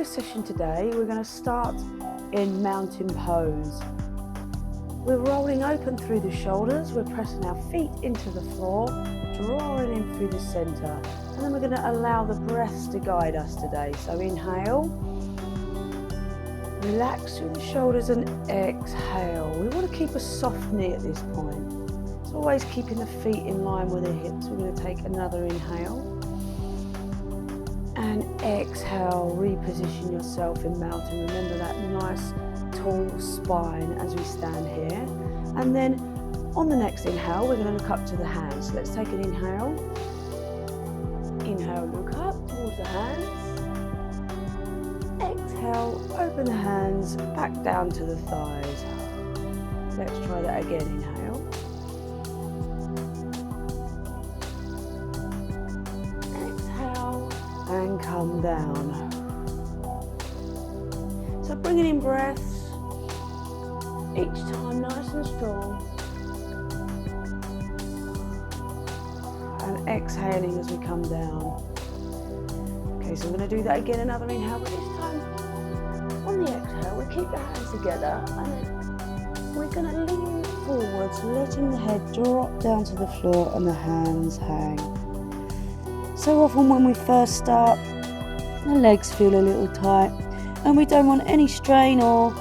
this session today, we're going to start in mountain pose. We're rolling open through the shoulders, we're pressing our feet into the floor, drawing in through the center, and then we're going to allow the breaths to guide us today. So inhale, relax through the shoulders and exhale. We want to keep a soft knee at this point. It's always keeping the feet in line with the hips. We're going to take another inhale. And exhale, reposition yourself in mountain. Remember that nice tall spine as we stand here. And then on the next inhale, we're going to look up to the hands. So let's take an inhale. Inhale, look up towards the hands. Exhale, open the hands back down to the thighs. Let's try that again. Inhale. Exhale and come down. So bringing in breaths each time, nice and strong. And exhaling as we come down. Okay, so we're going to do that again, another inhale, but this time on the exhale, we keep the hands together and then we're going to lean forwards, letting the head drop down to the floor and the hands hang. So often when we first start, the legs feel a little tight and we don't want any strain or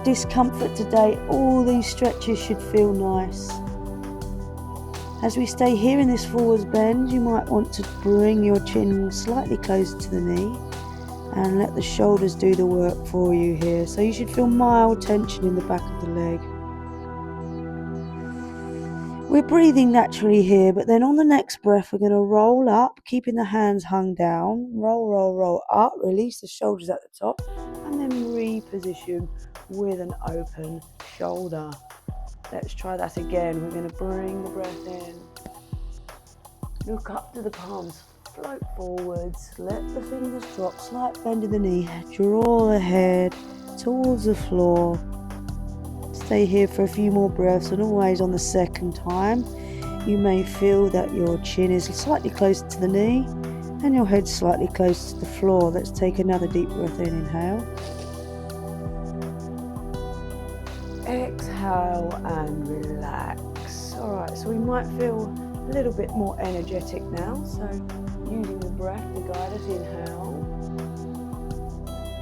discomfort today. All these stretches should feel nice. As we stay here in this forwards bend, you might want to bring your chin slightly closer to the knee and let the shoulders do the work for you here. So you should feel mild tension in the back of the leg. We're breathing naturally here, but then on the next breath, we're going to roll up, keeping the hands hung down. Roll, roll, roll up, release the shoulders at the top, and then reposition with an open shoulder. Let's try that again. We're going to bring the breath in. Look up to the palms, float forwards, let the fingers drop, slight bend in the knee, draw the head towards the floor. Stay here for a few more breaths, and always on the second time, you may feel that your chin is slightly closer to the knee and your head slightly closer to the floor. Let's take another deep breath in, inhale. Exhale and relax. Alright, so we might feel a little bit more energetic now, so using the breath to guide us. Inhale.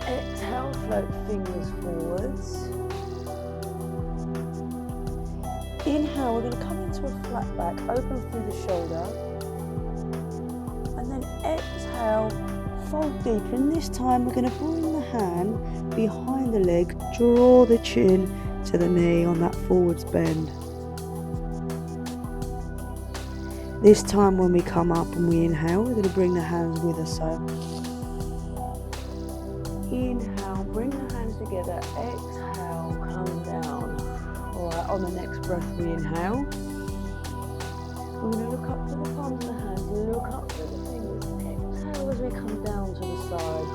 Exhale, float fingers forwards. Inhale, we're going to come into a flat back, open through the shoulder. And then exhale, fold deep. And this time we're going to bring the hand behind the leg, draw the chin to the knee on that forwards bend. This time when we come up and we inhale, we're going to bring the hands with us. So inhale, bring the hands together, exhale, come down. Alright, on the next breath we inhale. We're going to look up to the palms of the hands, look up to the fingers, exhale as we come down to the side.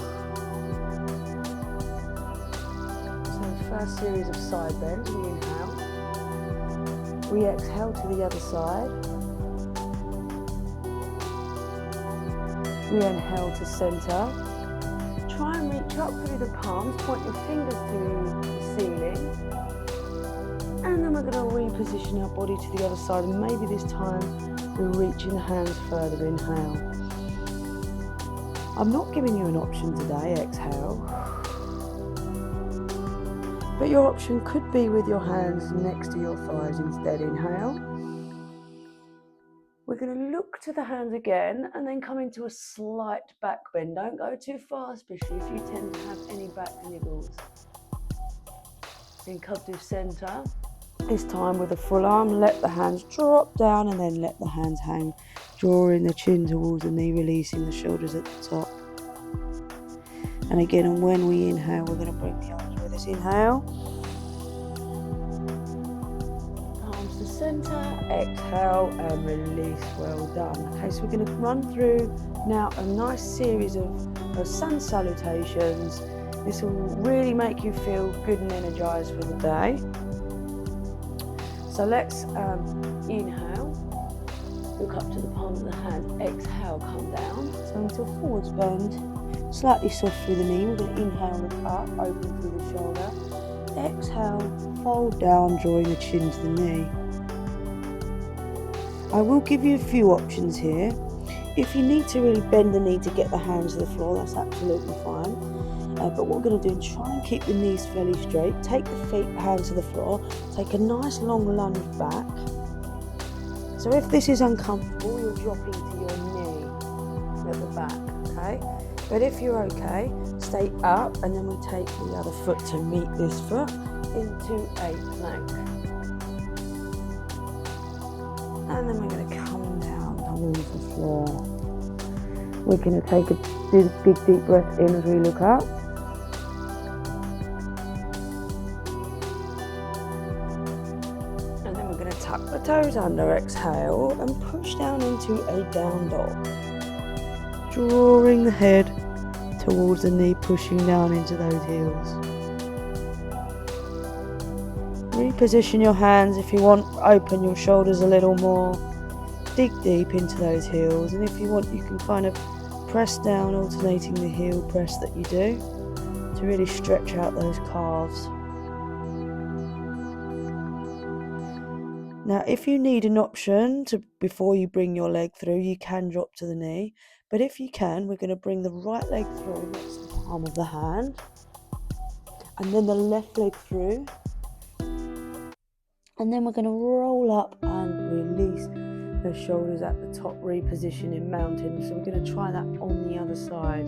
First series of side bends, we inhale, we exhale to the other side, we inhale to center, try and reach up through the palms, point your fingers to the ceiling, and then we're going to reposition our body to the other side, and maybe this time we're reaching the hands further. Inhale. I'm not giving you an option today, exhale. But your option could be with your hands next to your thighs instead. Inhale. We're going to look to the hands again and then come into a slight back bend. Don't go too far, especially if you tend to have any back niggles. Then come to center. This time with a full arm, let the hands drop down and then let the hands hang, drawing the chin towards the knee, releasing the shoulders at the top. And again, and when we inhale, we're going to bring the arms with us. Inhale. Arms to center. Exhale and release. Well done. Okay, so we're going to run through now a nice series of sun salutations. This will really make you feel good and energized for the day. So let's inhale. Look up to the palms of the hands. Exhale, come down. So into a forwards bend. slightly soft through the knee. We're going to inhale, look up, open through the shoulder. Exhale, fold down, drawing the chin to the knee. I will give you a few options here. If you need to really bend the knee to get the hands to the floor, that's absolutely fine. But what we're going to do is try and keep the knees fairly straight. Take the feet, hands to the floor. Take a nice long lunge back. So if this is uncomfortable, you're dropping to your knee at the back, okay? But if you're okay, stay up, and then we take the other foot to meet this foot into a plank. And then we're going to come down towards the floor. We're going to take a big deep breath in as we look up. And then we're going to tuck the toes under, exhale, and push down into a down dog. Drawing the head towards the knee, pushing down into those heels. Reposition your hands if you want, open your shoulders a little more. Dig deep into those heels, and if you want, you can kind of press down, alternating the heel press that you do to really stretch out those calves. Now, if you need an option before you bring your leg through, you can drop to the knee. But if you can, we're going to bring the right leg through next to the palm of the hand, and then the left leg through. And then we're going to roll up and release the shoulders at the top, reposition in mountain. So we're going to try that on the other side.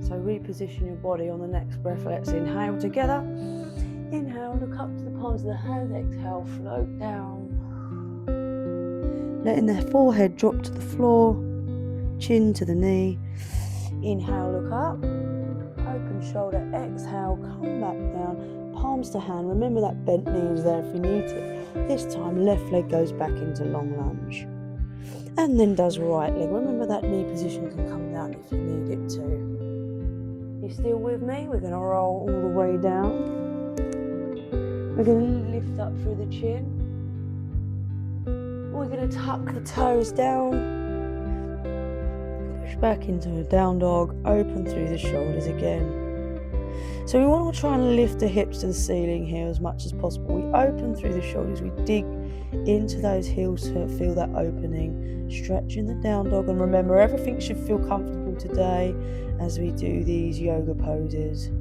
So reposition your body on the next breath. Let's inhale together. Inhale, look up to the palms of the hands. Exhale, float down. Letting the forehead drop to the floor, chin to the knee. Inhale, look up. Open shoulder. Exhale, come back down. Palms to hand. Remember that bent knee is there if you need it. This time, left leg goes back into long lunge. And then does right leg. Remember that knee position can come down if you need it to. You still with me? We're going to roll all the way down. We're going to lift up through the chin. We're going to tuck the toes down. Push back into a down dog. Open through the shoulders again. So we want to try and lift the hips to the ceiling here as much as possible. We open through the shoulders, we dig into those heels to feel that opening, stretching the down dog, and remember everything should feel comfortable today as we do these yoga poses.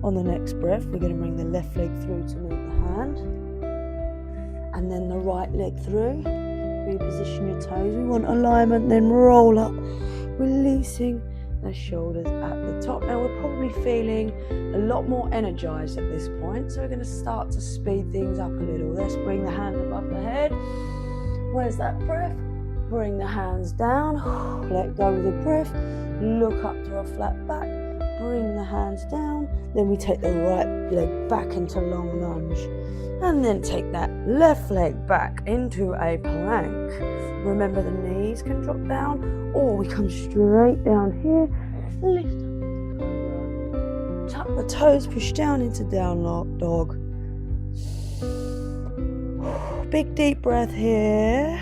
On the next breath, we're going to bring the left leg through to meet the hand, and then the right leg through. Reposition your toes. We want alignment, then roll up, releasing the shoulders at the top. Now we're probably feeling a lot more energized at this point, so we're going to start to speed things up a little. Let's bring the hand above the head. Where's that breath? Bring the hands down, let go of the breath, look up to a flat back, bring the hands down, then we take the right leg back into long lunge, and then take that left leg back into a plank. Remember the knees can drop down, or we come straight down here, lift up, tuck the toes, push down into down dog. Big deep breath here,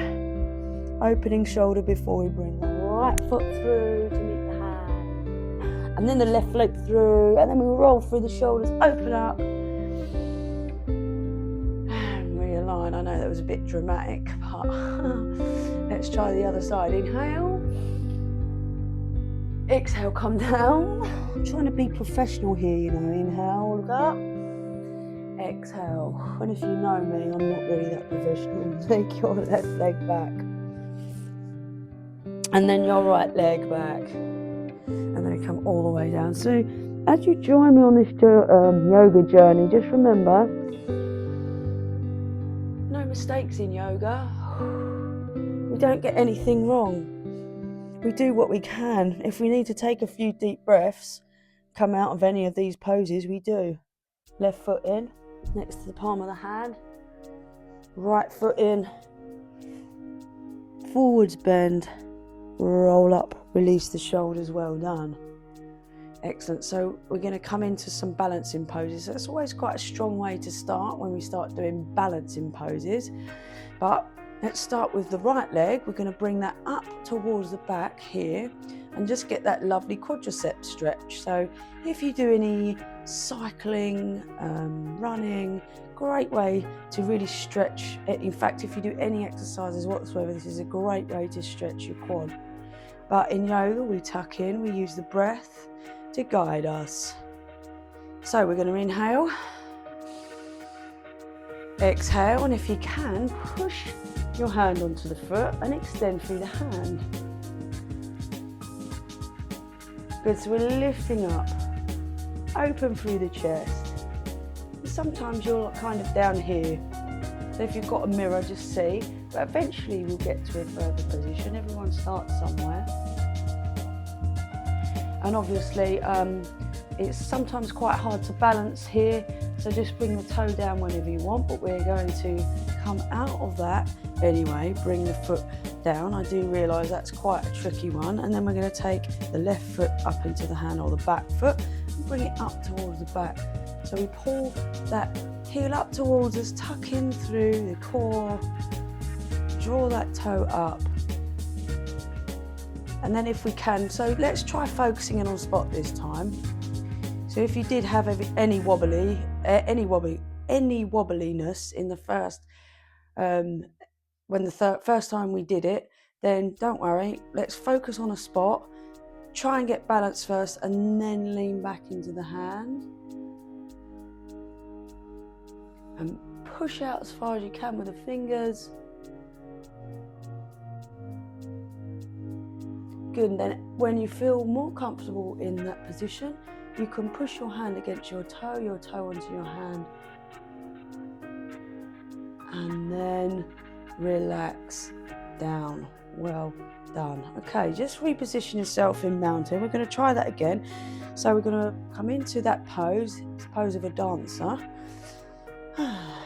opening shoulder before we bring the right foot through to meet the hand, and then the left leg through, and then we roll through the shoulders, open up, and realign. I know that was a bit dramatic, but let's try the other side. Inhale. Exhale, come down. I'm trying to be professional here, you know. Inhale, look up. Exhale. And if you know me, I'm not really that professional. Take your left leg back. And then your right leg back. And then come all the way down. So as you join me on this yoga journey, just remember, no mistakes in yoga. We don't get anything wrong. We do what we can. If we need to take a few deep breaths, come out of any of these poses, we do. Left foot in, next to the palm of the hand. Right foot in. Forwards bend. Roll up. Release the shoulders. Well done. Excellent. So we're going to come into some balancing poses. That's always quite a strong way to start when we start doing balancing poses. But let's start with the right leg. We're going to bring that up towards the back here, and just get that lovely quadricep stretch. So if you do any cycling, running, great way to really stretch it. In fact, if you do any exercises whatsoever, this is a great way to stretch your quad. But in yoga, we tuck in, we use the breath to guide us. So we're going to inhale, exhale, and if you can, push your hand onto the foot and extend through the hand. Good, so we're lifting up, open through the chest. Sometimes you're kind of down here, so if you've got a mirror, just see, but eventually we'll get to a further position. Everyone starts somewhere. And obviously, it's sometimes quite hard to balance here, so just bring the toe down whenever you want, but we're going to come out of that anyway, bring the foot down. I do realise that's quite a tricky one, and then we're going to take the left foot up into the hand, or the back foot, and bring it up towards the back. So we pull that heel up towards us, tuck in through the core, draw that toe up. And then if we can, so let's try focusing in on spot this time. So if you did have any wobbliness in the first, when the first time we did it, then don't worry, let's focus on a spot, try and get balance first, and then lean back into the hand. And push out as far as you can with the fingers. Good, and then when you feel more comfortable in that position, you can push your hand against your toe onto your hand. And then relax down. Well done. Okay, just reposition yourself in mountain. We're going to try that again. So we're going to come into that pose, it's the pose of a dancer.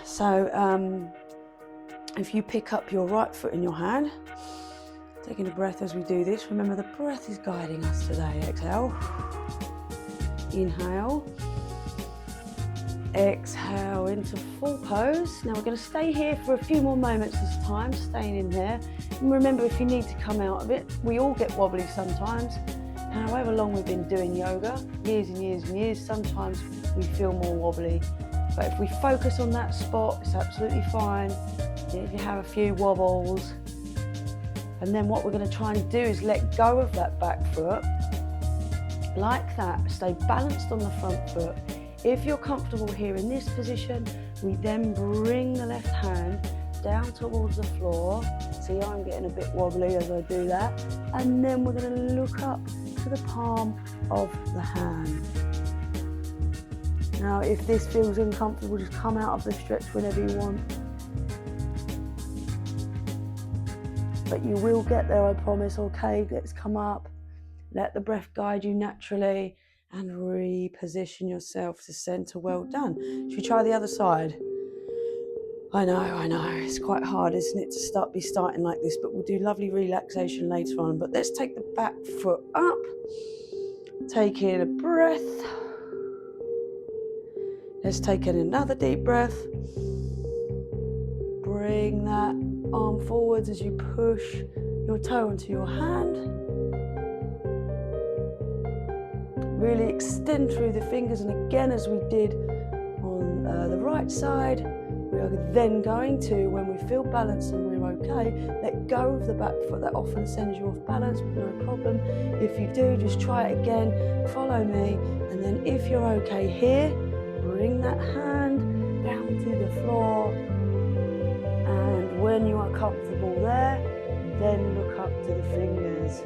So if you pick up your right foot in your hand, taking a breath as we do this. Remember, the breath is guiding us today. Exhale. Inhale. Exhale into full pose. Now we're going to stay here for a few more moments this time, staying in there. And remember, if you need to come out of it, we all get wobbly sometimes. And however long we've been doing yoga, years and years and years, sometimes we feel more wobbly. But if we focus on that spot, it's absolutely fine. If you have a few wobbles, and then what we're going to try and do is let go of that back foot, like that. Stay balanced on the front foot. If you're comfortable here in this position, we then bring the left hand down towards the floor. See, I'm getting a bit wobbly as I do that. And then we're going to look up to the palm of the hand. Now, if this feels uncomfortable, just come out of the stretch whenever you want. But you will get there, I promise. Okay, let's come up. Let the breath guide you naturally and reposition yourself to center. Well done. Should we try the other side? I know. It's quite hard, isn't it, to be starting like this, but we'll do lovely relaxation later on. But let's take the back foot up. Take in a breath. Let's take in another deep breath. Bring that arm forwards as you push your toe onto your hand. Really extend through the fingers, and again, as we did on the right side, we are then going to, when we feel balanced and we're okay, let go of the back foot. That often sends you off balance, but no problem. If you do, just try it again, follow me, and then if you're okay here, bring that hand down to the floor. And when you are comfortable there, then look up to the fingers.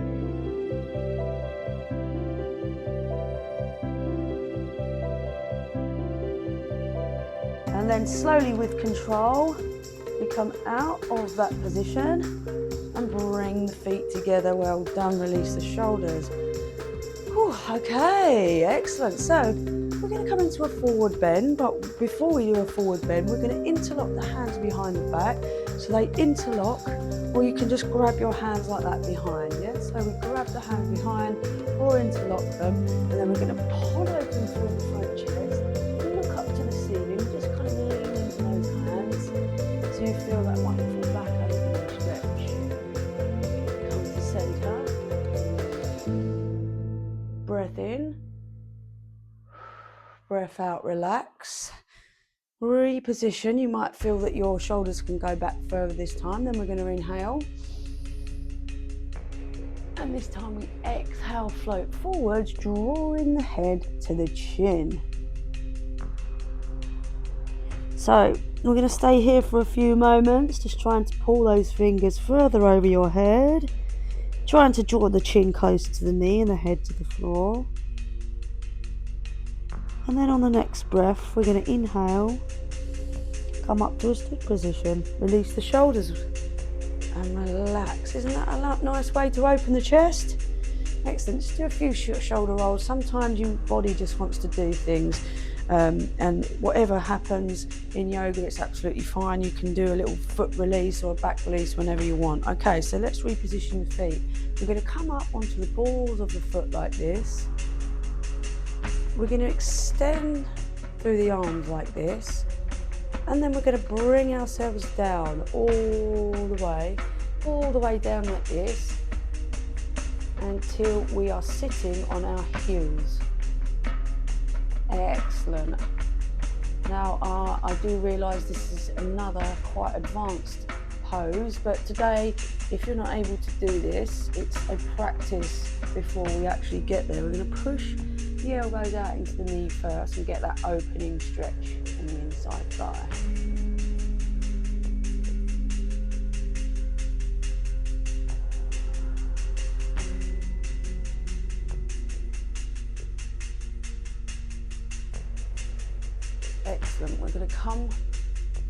And then slowly, with control, we come out of that position and bring the feet together. Well done. Release the shoulders. Whew, okay, excellent. So we're going to come into a forward bend, but before we do a forward bend, we're going to interlock the hands behind the back. So they interlock, or you can just grab your hands like that behind, yeah? So we grab the hands behind or interlock them, and then we're going to pull open through the front chest, look up to the ceiling, just kind of lean into those hands so you feel that wonderful back opening stretch. Come to center. in, breath out, relax, reposition. You might feel that your shoulders can go back further this time. Then we're going to inhale. And this time we exhale, float forwards, drawing the head to the chin. So we're going to stay here for a few moments, just trying to pull those fingers further over your head, trying to draw the chin closer to the knee and the head to the floor. And then on the next breath, we're going to inhale, come up to a stick position, release the shoulders and relax. Isn't that a nice way to open the chest? Excellent. Just do a few shoulder rolls. Sometimes your body just wants to do things, and whatever happens in yoga, it's absolutely fine. You can do a little foot release or a back release whenever you want. Okay, so let's reposition the feet. We're going to come up onto the balls of the foot like this. We're going to extend through the arms like this, and then we're going to bring ourselves down all the way down like this until we are sitting on our heels. Excellent. Now I do realise this is another quite advanced pose, but today, if you're not able to do this, it's a practice before we actually get there. We're going to push the elbows out into the knee first and get that opening stretch in the inside thigh. Excellent. We're going to come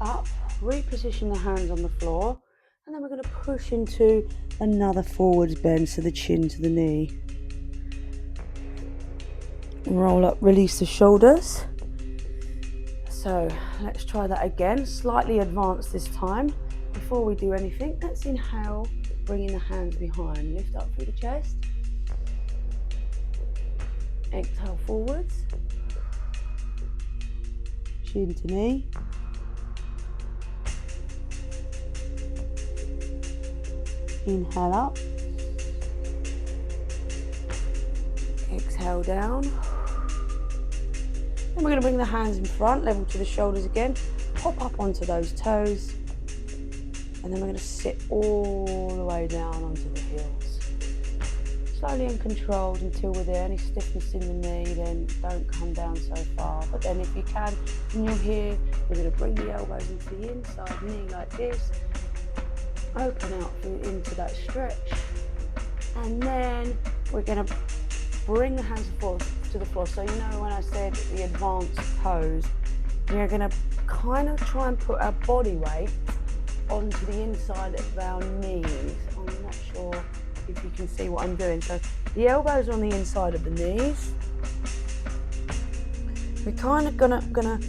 up, reposition the hands on the floor, and then we're going to push into another forwards bend, so the chin to the knee. Roll up, release the shoulders. So let's try that again, slightly advanced this time. Before we do anything, let's inhale, bringing the hands behind, lift up through the chest. Exhale forwards, chin to knee. Inhale up, exhale down. Then we're going to bring the hands in front, level to the shoulders again, pop up onto those toes, and then we're going to sit all the way down onto the heels. Slowly and controlled until we're there. Any stiffness in the knee, then don't come down so far. But then if you can, when you're here, we're going to bring the elbows into the inside knee like this, open out into that stretch, and then we're going to bring the hands to the floor. So you know when I said the advanced pose, we're going to kind of try and put our body weight onto the inside of our knees. I'm not sure if you can see what I'm doing. So the elbows on the inside of the knees. We're kind of gonna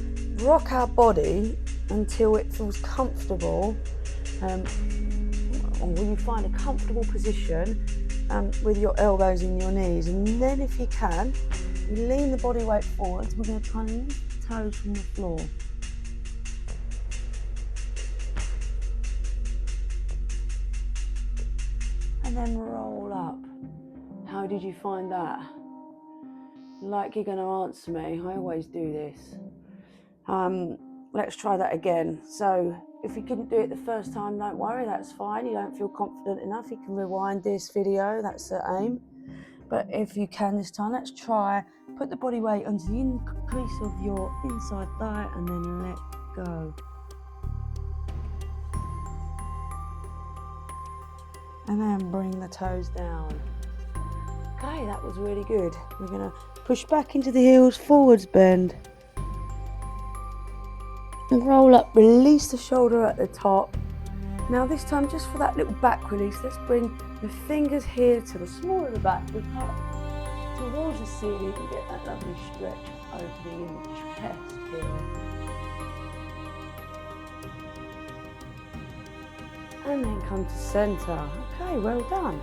rock our body until it feels comfortable, or you find a comfortable position with your elbows in your knees. And then if you can, you lean the body weight forwards. We're going to try and lift the toes from the floor. And then roll up. How did you find that? Like you're going to answer me. I always do this. Let's try that again. So if you couldn't do it the first time, don't worry, that's fine. You don't feel confident enough, you can rewind this video, that's the aim. But if you can this time, let's try. Put the body weight onto the increase of your inside thigh and then let go. And then bring the toes down. Okay, that was really good. We're going to push back into the heels, forwards bend. And roll up, release the shoulder at the top. Now this time, just for that little back release, let's bring the fingers here to the small of the back, up towards the ceiling and get that lovely stretch opening in the chest here. And then come to centre. Okay, well done.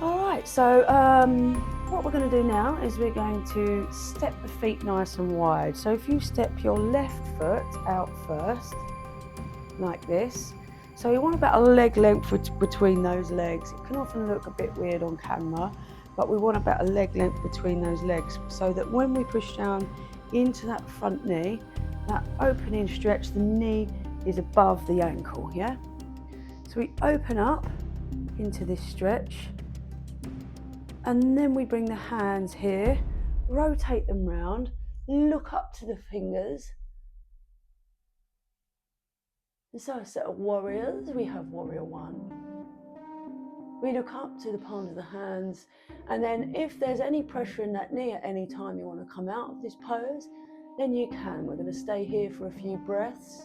All right, so what we're going to do now is we're going to step the feet nice and wide. So if you step your left foot out first, like this. So you want about a leg length between those legs. It can often look a bit weird on camera, but we want about a leg length between those legs, so that when we push down into that front knee, that opening stretch, the knee is above the ankle, yeah? So we open up into this stretch, and then we bring the hands here, rotate them round, look up to the fingers. And so a set of warriors, we have warrior one. We look up to the palms of the hands, and then if there's any pressure in that knee at any time you want to come out of this pose, then you can. We're going to stay here for a few breaths.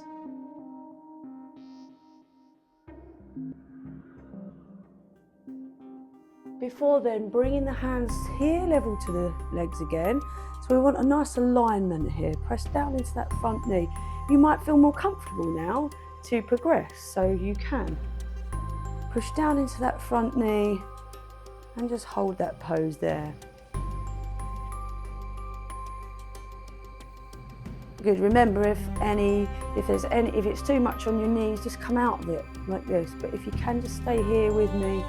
Before then, bringing the hands here level to the legs again. So we want a nice alignment here. Press down into that front knee. You might feel more comfortable now to progress, so you can. Push down into that front knee and just hold that pose there. Good. Remember, if it's too much on your knees, just come out of it like this. But if you can, just stay here with me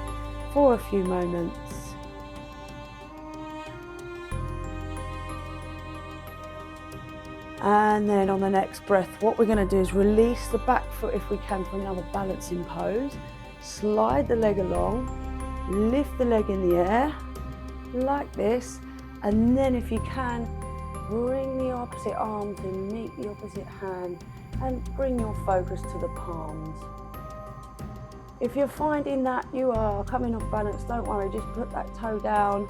for a few moments. And then on the next breath, what we're going to do is release the back foot if we can for another balancing pose. Slide the leg along, lift the leg in the air like this, and then if you can, bring the opposite arm to meet the opposite hand and bring your focus to the palms. If you're finding that you are coming off balance, don't worry, just put that toe down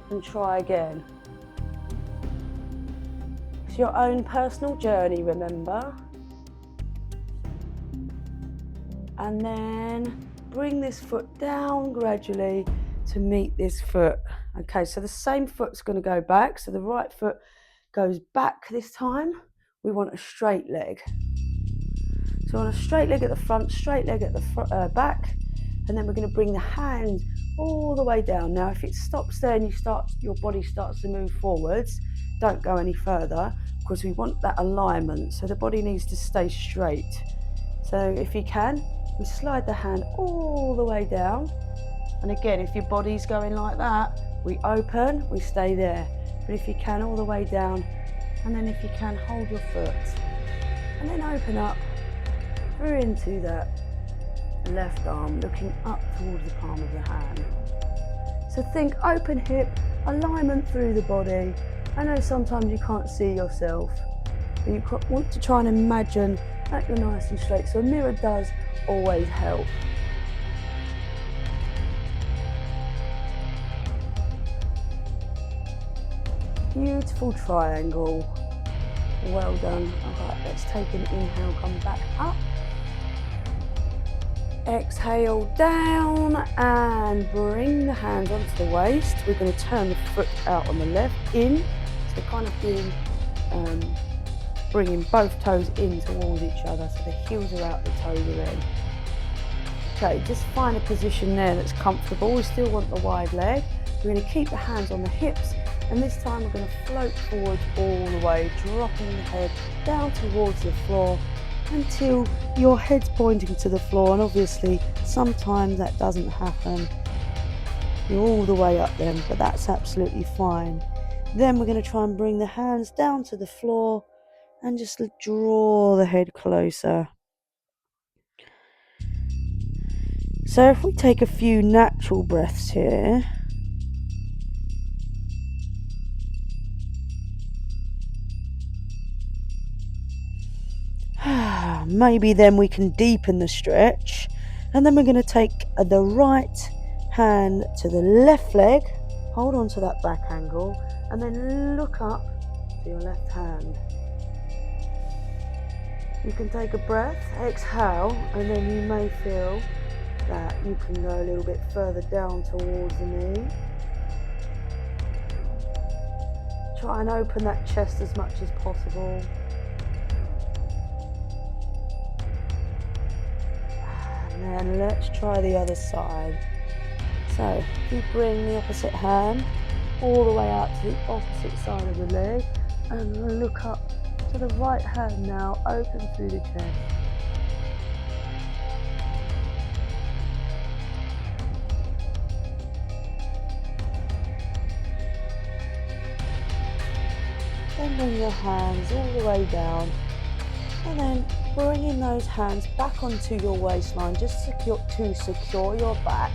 and try again. It's your own personal journey, remember. And then bring this foot down gradually to meet this foot. Okay, so the same foot's going to go back. So the right foot goes back this time. We want a straight leg. So on a straight leg at the front, straight leg at the back, and then we're going to bring the hand all the way down. Now, if it stops there and your body starts to move forwards, don't go any further, because we want that alignment. So the body needs to stay straight. So if you can, we slide the hand all the way down. And again, if your body's going like that, we open, we stay there. But if you can, all the way down. And then if you can, hold your foot. And then open up through into that left arm, looking up towards the palm of the hand. So think open hip, alignment through the body. I know sometimes you can't see yourself, but you want to try and imagine that you're nice and straight. So a mirror does always help. Beautiful triangle. Well done. All right, let's take an inhale, come back up. Exhale down and bring the hands onto the waist. We're going to turn the foot out on the left, in. So kind of doing, bringing both toes in towards each other. So the heels are out, the toes are in. Okay, just find a position there that's comfortable. We still want the wide leg. We're going to keep the hands on the hips. And this time we're going to float forward all the way, dropping the head down towards the floor until your head's pointing to the floor. And obviously sometimes that doesn't happen. You're all the way up then, but that's absolutely fine. Then we're going to try and bring the hands down to the floor and just draw the head closer. So if we take a few natural breaths here. Maybe then we can deepen the stretch, and then we're going to take the right hand to the left leg, hold on to that back angle, and then look up to your left hand. You can take a breath, exhale, and then you may feel that you can go a little bit further down towards the knee. Try and open that chest as much as possible. And then let's try the other side. So you bring the opposite hand all the way out to the opposite side of the leg and look up to the right hand now, open through the chest. extending your hands all the way down, and then bringing those hands back onto your waistline just to secure your back.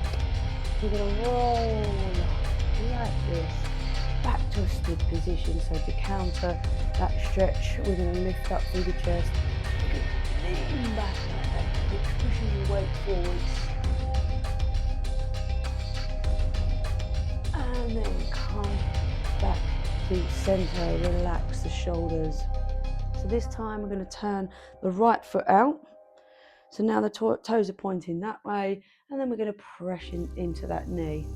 You're going to roll like this back to a stood position. So to counter that stretch, we're going to lift up through the chest, lean back like that, pushing your weight forwards, and then come back to center. Relax the shoulders. So this time we're going to turn the right foot out. So now the toes are pointing that way, and then we're going to press into that knee.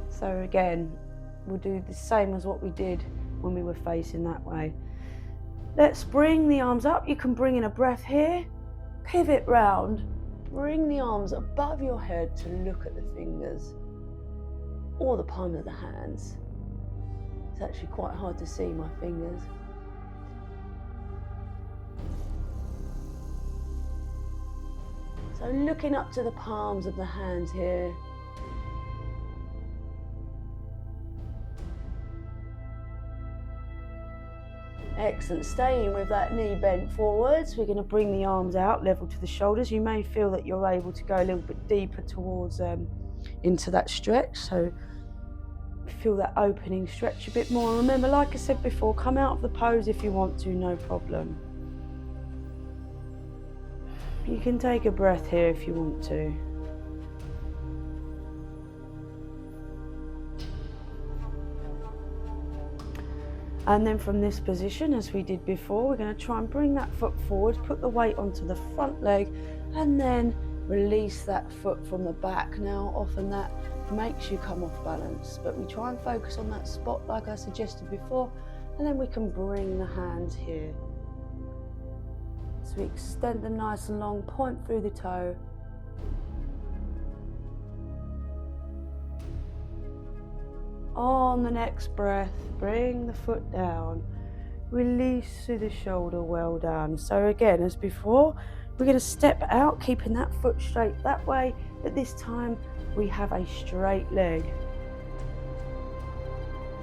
So again, we'll do the same as what we did when we were facing that way. Let's bring the arms up. You can bring in a breath here, pivot round, bring the arms above your head to look at the fingers or the palm of the hands. It's actually quite hard to see my fingers. So looking up to the palms of the hands here. Excellent. Staying with that knee bent forwards, we're going to bring the arms out level to the shoulders. You may feel that you're able to go a little bit deeper towards into that stretch. So feel that opening stretch a bit more. Remember, like I said before, come out of the pose if you want to, no problem. You can take a breath here if you want to. And then from this position, as we did before, we're going to try and bring that foot forward, put the weight onto the front leg, and then release that foot from the back. Now, often that makes you come off balance, but we try and focus on that spot like I suggested before, and then we can bring the hands here. So we extend them nice and long, point through the toe. On the next breath, bring the foot down, release through the shoulder, well done. So again, as before, we're going to step out, keeping that foot straight that way, but this time we have a straight leg.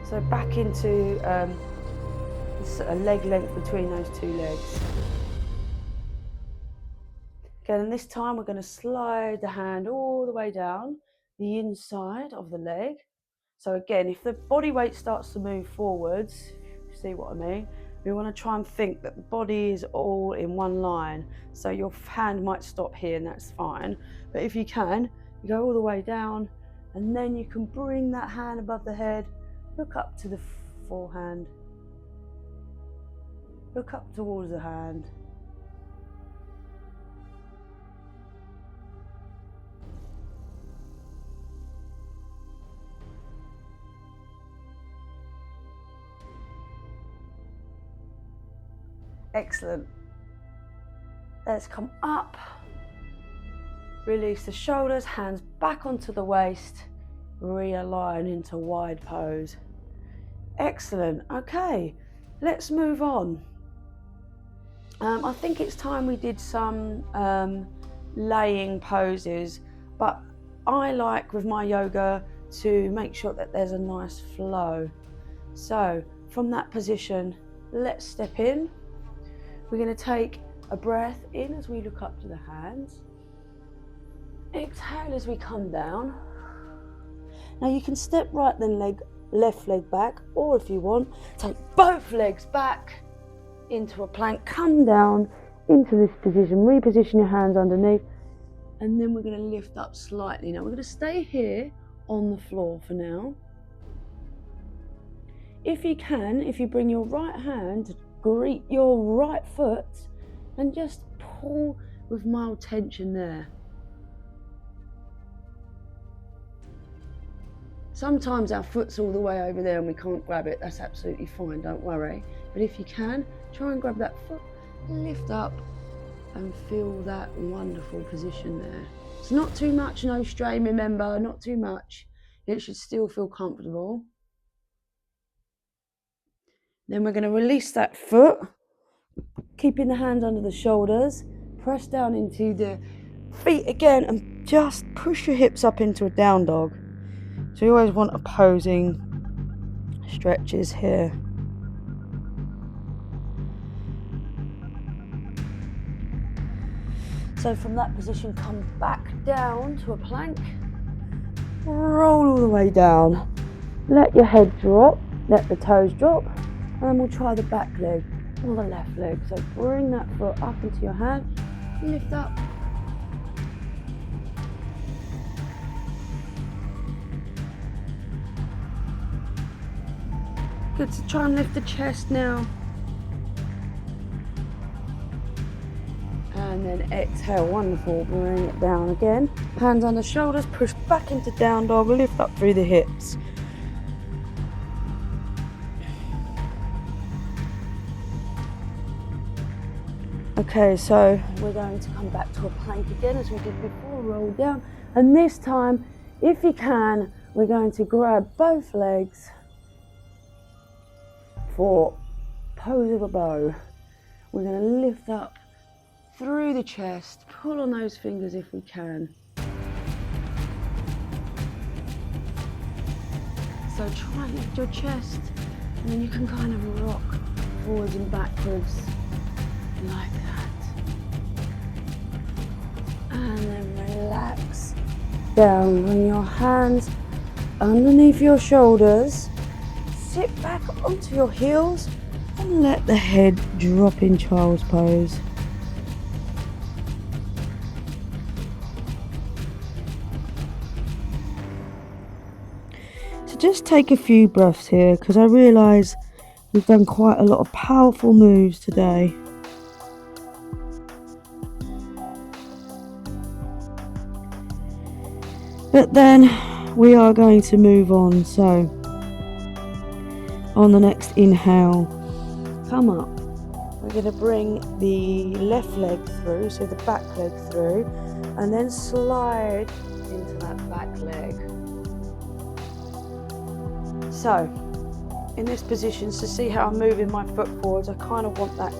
So back into a leg length between those two legs. Again, and this time we're going to slide the hand all the way down the inside of the leg. So again, if the body weight starts to move forwards, see what I mean? We want to try and think that the body is all in one line. So your hand might stop here and that's fine. But if you can, you go all the way down and then you can bring that hand above the head, look up to the forehand, look up towards the hand. Excellent. Let's come up, release the shoulders, hands back onto the waist, realign into wide pose. Excellent. Okay, let's move on. I think it's time we did some laying poses, but I like with my yoga to make sure that there's a nice flow. So from that position, let's step in. We're going to take a breath in as we look up to the hands. Exhale as we come down. Now you can step right then left leg back, or if you want, take both legs back into a plank, come down into this position, reposition your hands underneath, and then we're going to lift up slightly. Now we're going to stay here on the floor for now. If you can, if you bring your right hand to greet your right foot and just pull with mild tension there. Sometimes our foot's all the way over there and we can't grab it. That's absolutely fine, don't worry. But if you can, try and grab that foot, lift up and feel that wonderful position there. It's not too much, no strain, remember, not too much. It should still feel comfortable. Then we're going to release that foot, keeping the hands under the shoulders, press down into the feet again and just push your hips up into a down dog. So you always want opposing stretches here. So from that position, come back down to a plank, roll all the way down, let your head drop, let the toes drop, and then we'll try the back leg or the left leg. So bring that foot up into your hand, lift up. Good, to try and lift the chest now. And then exhale, wonderful, bring it down again. Hands on the shoulders, push back into down dog, lift up through the hips. Okay, so we're going to come back to a plank again as we did before, roll down. And this time, if you can, we're going to grab both legs for pose of a bow. We're going to lift up through the chest, pull on those fingers if we can. So try and lift your chest, and then you can kind of rock forwards and backwards like that. And then relax down, bring your hands underneath your shoulders, sit back onto your heels and let the head drop in child's pose. Just take a few breaths here, because I realise we've done quite a lot of powerful moves today. But then we are going to move on. So on the next inhale, come up. We're going to bring the left leg through, so the back leg through, and then slide into that back leg. So, in this position, to see how I'm moving my foot forwards, I kind of want that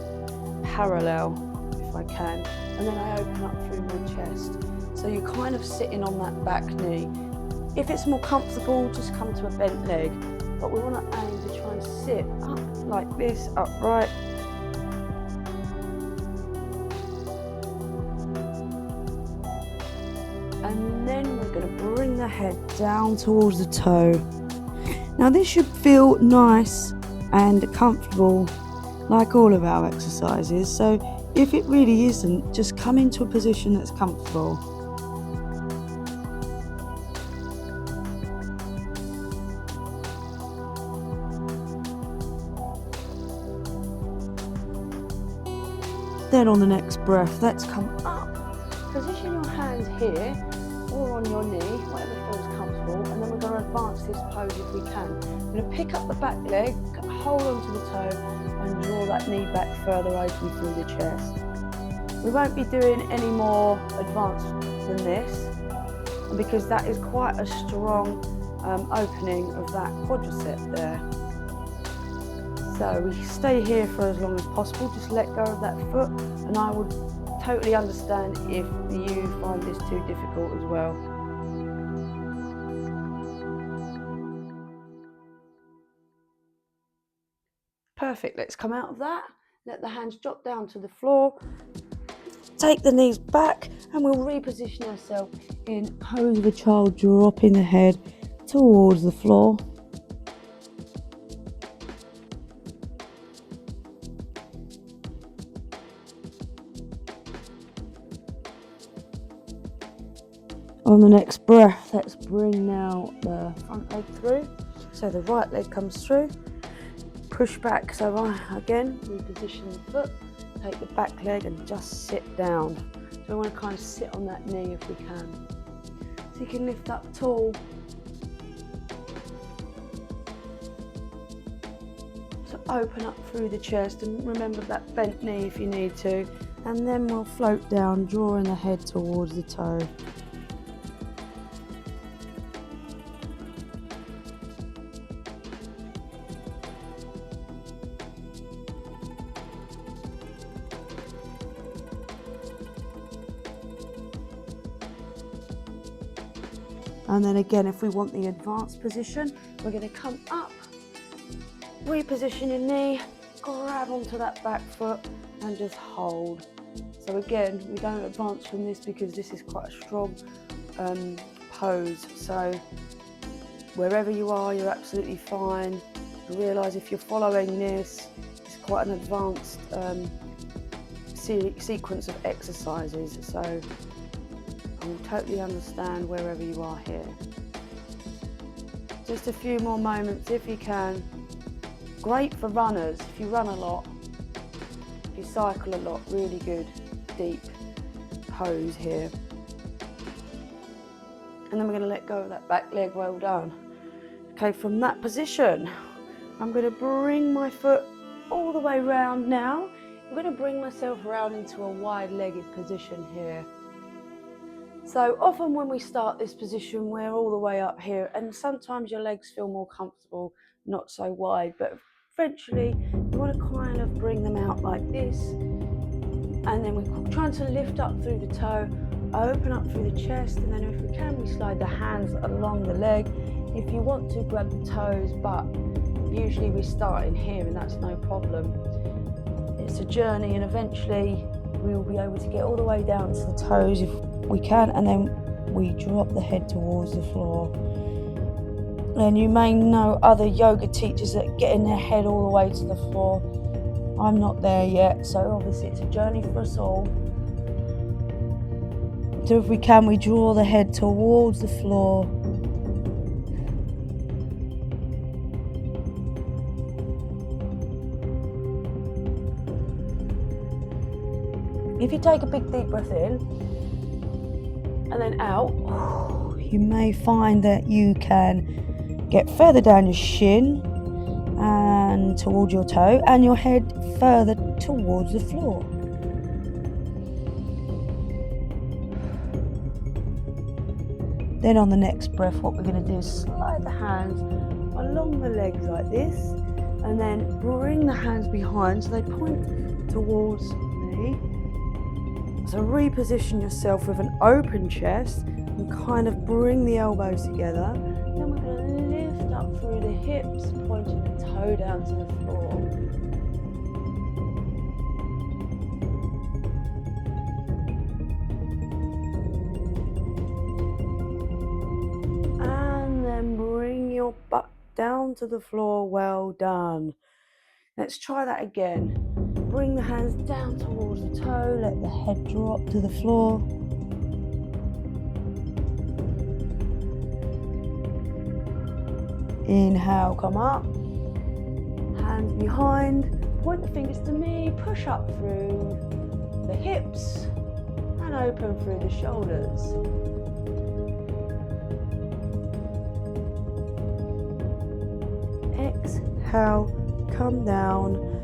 parallel, if I can, and then I open up through my chest. So you're kind of sitting on that back knee. If it's more comfortable, just come to a bent leg, but we want to aim to try and sit up like this, upright. And then we're going to bring the head down towards the toe. Now this should feel nice and comfortable like all of our exercises, so if it really isn't, just come into a position that's comfortable. Then on the next breath, let's come up, position your hands here or on your knee, whatever feels comfortable, and then we're going to advance this pose if we can. We're going to pick up the back leg, hold onto the toe and draw that knee back further open through the chest. We won't be doing any more advanced than this, because that is quite a strong opening of that quadricep there. So we stay here for as long as possible, just let go of that foot, and I would totally understand if you find this too difficult as well. Perfect, let's come out of that, let the hands drop down to the floor, take the knees back, and we'll reposition ourselves in pose of a child, dropping the head towards the floor. On the next breath, let's bring now the front leg through. So the right leg comes through, push back, so again, reposition the foot, take the back leg and just sit down. So we want to kind of sit on that knee if we can. So you can lift up tall. So open up through the chest and remember that bent knee if you need to. And then we'll float down, drawing the head towards the toe. And then again, if we want the advanced position, we're going to come up, reposition your knee, grab onto that back foot and just hold. So again, we don't advance from this because this is quite a strong pose. So wherever you are, you're absolutely fine. Realise if you're following this, it's quite an advanced sequence of exercises. So I will totally understand wherever you are here. Just a few more moments if you can. Great for runners, if you run a lot, if you cycle a lot, really good, deep pose here. And then we're going to let go of that back leg, well done. Okay, from that position, I'm going to bring my foot all the way round now. I'm going to bring myself around into a wide-legged position here. So often when we start this position, we're all the way up here, and sometimes your legs feel more comfortable, not so wide, but eventually you want to kind of bring them out like this. And then we're trying to lift up through the toe, open up through the chest, and then if we can, we slide the hands along the leg. If you want to, grab the toes, but usually we start in here and that's no problem. It's a journey, and eventually we will be able to get all the way down to the toes if we can, and then we drop the head towards the floor. And you may know other yoga teachers that are getting their head all the way to the floor. I'm not there yet, so obviously it's a journey for us all. So if we can, we draw the head towards the floor. If you take a big deep breath in and then out, you may find that you can get further down your shin and towards your toe, and your head further towards the floor. Then on the next breath, what we're going to do is slide the hands along the legs like this, and then bring the hands behind so they point towards me. So reposition yourself with an open chest and kind of bring the elbows together. Then we're going to lift up through the hips, pointing the toe down to the floor. And then bring your butt down to the floor. Well done. Let's try that again. Bring the hands down towards the toe, let the head drop to the floor. Inhale, come up. Hands behind, point the fingers to me, push up through the hips and open through the shoulders. Exhale, come down.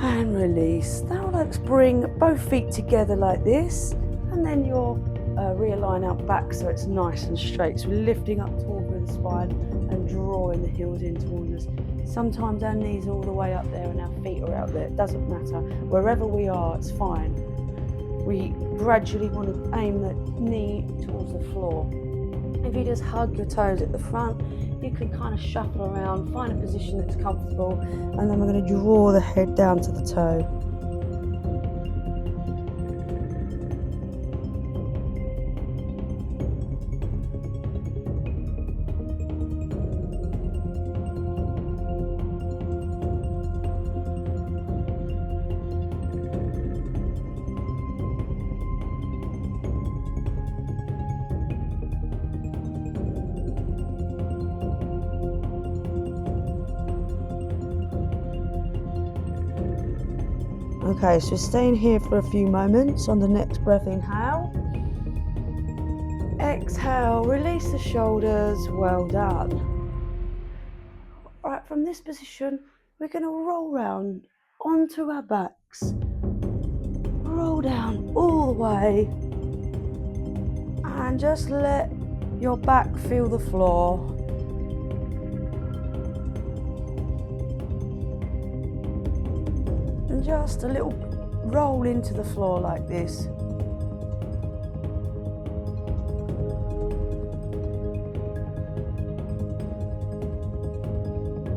And release. Now let's bring both feet together like this, and then you'll realign our back so it's nice and straight. So we're lifting up toward the spine and drawing the heels in towards us. Sometimes our knees are all the way up there and our feet are out there. It doesn't matter. Wherever we are, it's fine. We gradually want to aim the knee towards the floor. If you just hug your toes at the front, you can kind of shuffle around, find a position that's comfortable, and then we're going to draw the head down to the toe. Okay, so staying here for a few moments. On the next breath, inhale. Exhale, release the shoulders. Well done. All right, from this position, we're going to roll round onto our backs. Roll down all the way. And just let your back feel the floor. And just a little roll into the floor like this.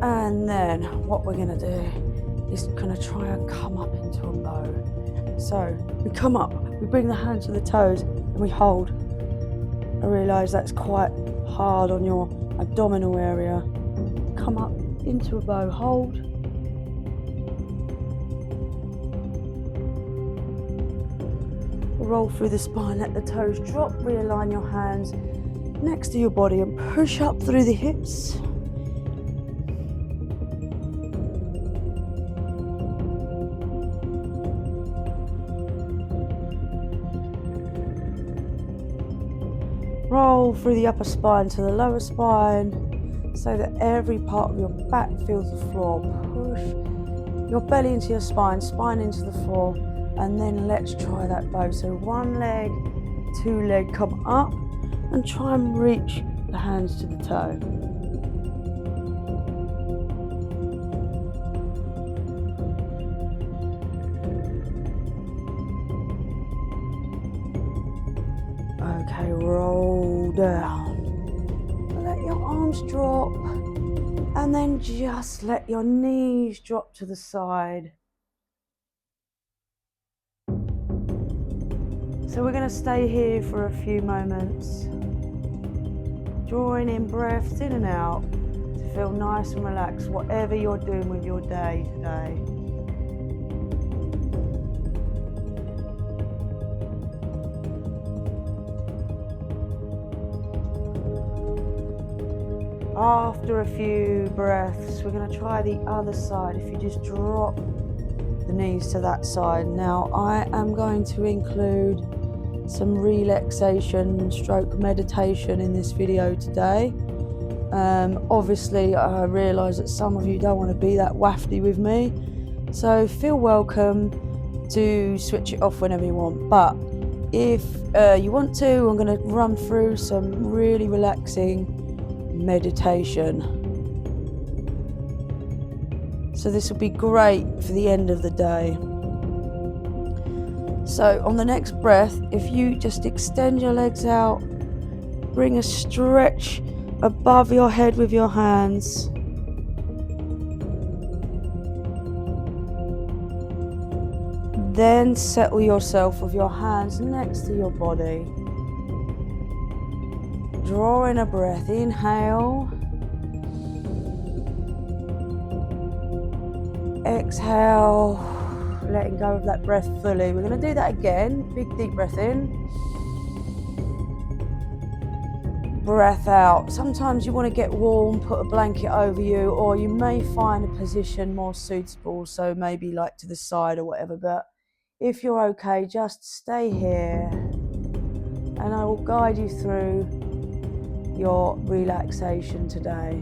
And then what we're gonna do is gonna try and come up into a bow. So we come up, we bring the hands to the toes and we hold. I realise that's quite hard on your abdominal area. Come up into a bow, hold. Roll through the spine, let the toes drop, realign your hands next to your body and push up through the hips. Roll through the upper spine to the lower spine so that every part of your back feels the floor. Push your belly into your spine, spine into the floor, and then let's try that bow. So one leg, two leg, come up and try and reach the hands to the toe. Okay, roll down. Let your arms drop and then just let your knees drop to the side. So we're going to stay here for a few moments, drawing in breaths in and out to feel nice and relaxed, whatever you're doing with your day today. After a few breaths, we're going to try the other side. If you just drop the knees to that side. Now I am going to include some relaxation stroke meditation in this video today. Obviously I realise that some of you don't want to be that wafty with me, so feel welcome to switch it off whenever you want, but if you want to, I'm going to run through some really relaxing meditation. So this will be great for the end of the day. So on the next breath, if you just extend your legs out, bring a stretch above your head with your hands. Then settle yourself with your hands next to your body. Draw in a breath, inhale. Exhale, letting go of that breath fully. We're going to do that again. Big deep breath in. Breath out. Sometimes you want to get warm, put a blanket over you, or you may find a position more suitable, so maybe like to the side or whatever, but if you're okay, just stay here and I will guide you through your relaxation today.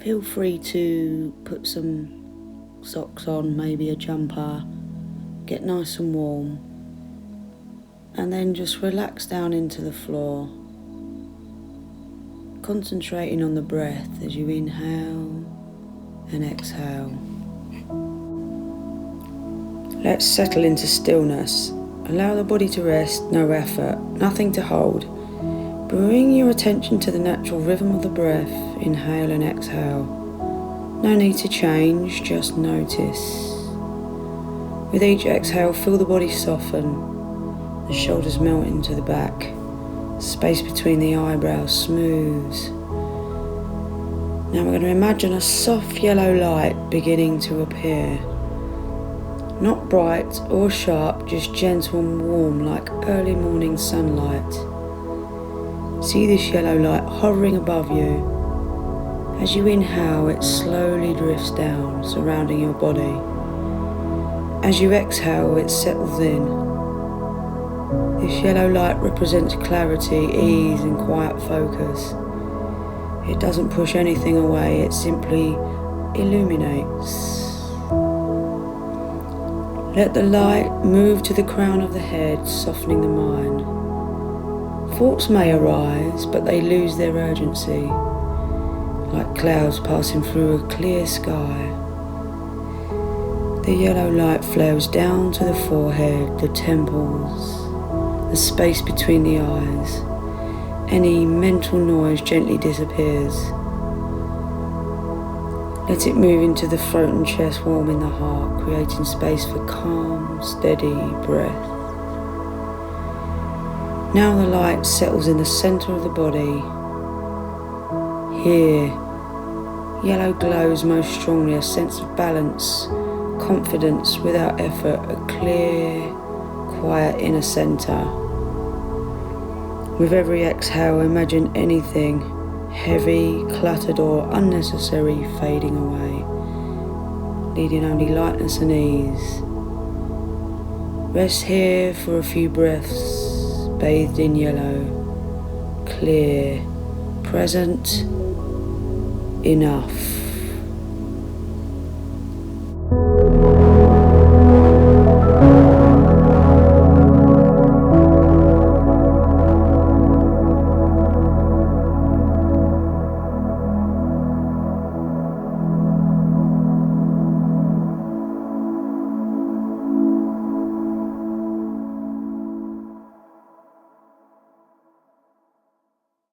Feel free to put some socks on, maybe a jumper, get nice and warm, and then just relax down into the floor, concentrating on the breath as you inhale and exhale. Let's settle into stillness. Allow the body to rest, no effort, nothing to hold. Bring your attention to the natural rhythm of the breath, inhale and exhale. No need to change, just notice. With each exhale, feel the body soften, the shoulders melt into the back, space between the eyebrows smooths. Now we're going to imagine a soft yellow light beginning to appear. Not bright or sharp, just gentle and warm like early morning sunlight. See this yellow light hovering above you. As you inhale, it slowly drifts down, surrounding your body. As you exhale, it settles in. This yellow light represents clarity, ease and quiet focus. It doesn't push anything away, it simply illuminates. Let the light move to the crown of the head, softening the mind. Thoughts may arise, but they lose their urgency, like clouds passing through a clear sky. The yellow light flows down to the forehead, the temples, the space between the eyes, Any mental noise gently disappears. Let it move into the throat and chest, warming the heart, creating space for calm, steady breath. Now the light settles in the center of the body. Here, yellow glows most strongly, a sense of balance, confidence without effort, a clear, quiet inner center. With every exhale, imagine anything heavy, cluttered or unnecessary fading away, leaving only lightness and ease. Rest here for a few breaths, bathed in yellow, clear, present, enough.